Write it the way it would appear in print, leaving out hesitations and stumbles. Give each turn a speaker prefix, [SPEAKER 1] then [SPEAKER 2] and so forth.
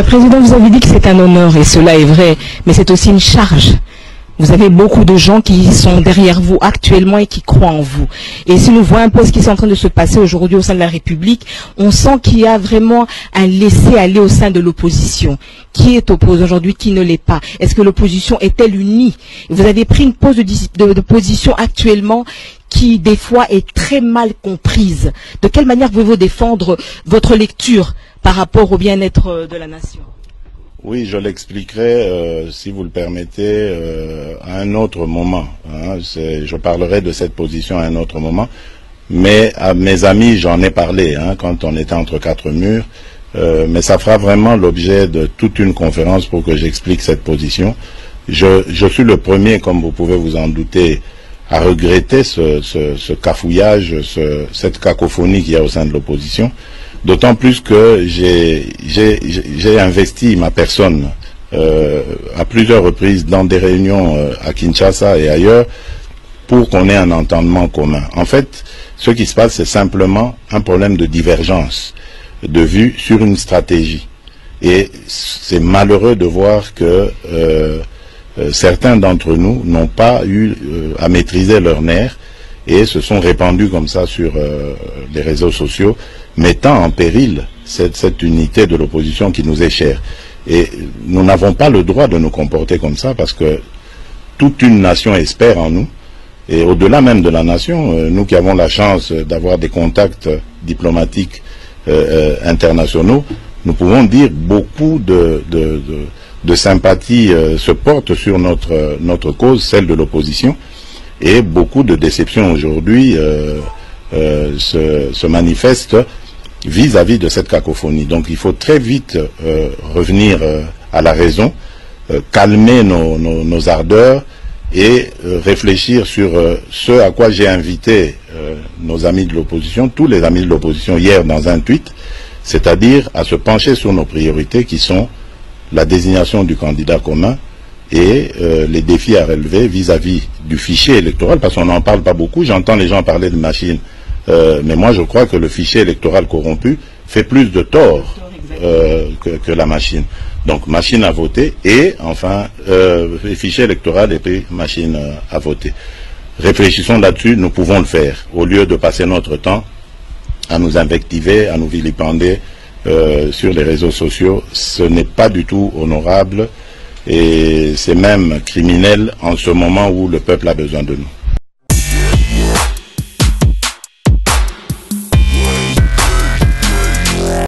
[SPEAKER 1] Président, vous avez dit que c'est un honneur, et cela est vrai, mais c'est aussi une charge. Vous avez beaucoup de gens qui sont derrière vous actuellement et qui croient en vous. Et si nous voyons un peu ce qui est en train de se passer aujourd'hui au sein de la République, on sent qu'il y a vraiment un laisser-aller au sein de l'opposition. Qui est opposé aujourd'hui, qui ne l'est pas? Est-ce que l'opposition est-elle unie? Vous avez pris une pose de position actuellement qui, des fois, est très mal comprise. De quelle manière pouvez-vous défendre votre lecture par rapport au bien-être de la nation?
[SPEAKER 2] Oui, je l'expliquerai, si vous le permettez, à un autre moment. Hein. Je parlerai de cette position à un autre moment. Mais à mes amis, j'en ai parlé quand on était entre quatre murs. Mais ça fera vraiment l'objet de toute une conférence pour que j'explique cette position. Je suis le premier, comme vous pouvez vous en douter, à regretter ce cafouillage, cette cacophonie qu'il y a au sein de l'opposition. D'autant plus que j'ai investi ma personne à plusieurs reprises dans des réunions à Kinshasa et ailleurs pour qu'on ait un entendement commun. En fait, ce qui se passe, c'est simplement un problème de divergence de vue sur une stratégie. Et c'est malheureux de voir que certains d'entre nous n'ont pas eu à maîtriser leurs nerfs et se sont répandus comme ça sur les réseaux sociaux, mettant en péril cette unité de l'opposition qui nous est chère. Et nous n'avons pas le droit de nous comporter comme ça parce que toute une nation espère en nous. Et au-delà même de la nation, nous qui avons la chance d'avoir des contacts diplomatiques internationaux, nous pouvons dire beaucoup de sympathie se portent sur notre cause, celle de l'opposition, et beaucoup de déceptions aujourd'hui se manifestent vis-à-vis de cette cacophonie. Donc il faut très vite revenir à la raison, calmer nos ardeurs et réfléchir sur ce à quoi j'ai invité nos amis de l'opposition, tous les amis de l'opposition hier dans un tweet, c'est-à-dire à se pencher sur nos priorités qui sont la désignation du candidat commun et les défis à relever vis-à-vis du fichier électoral, parce qu'on n'en parle pas beaucoup. J'entends les gens parler de machines, mais moi je crois que le fichier électoral corrompu fait plus de tort que la machine. Donc machine à voter et enfin fichier électoral et puis machine à voter. Réfléchissons là-dessus, nous pouvons le faire, au lieu de passer notre temps à nous invectiver, à nous vilipender sur les réseaux sociaux. Ce n'est pas du tout honorable et c'est même criminel en ce moment où le peuple a besoin de nous.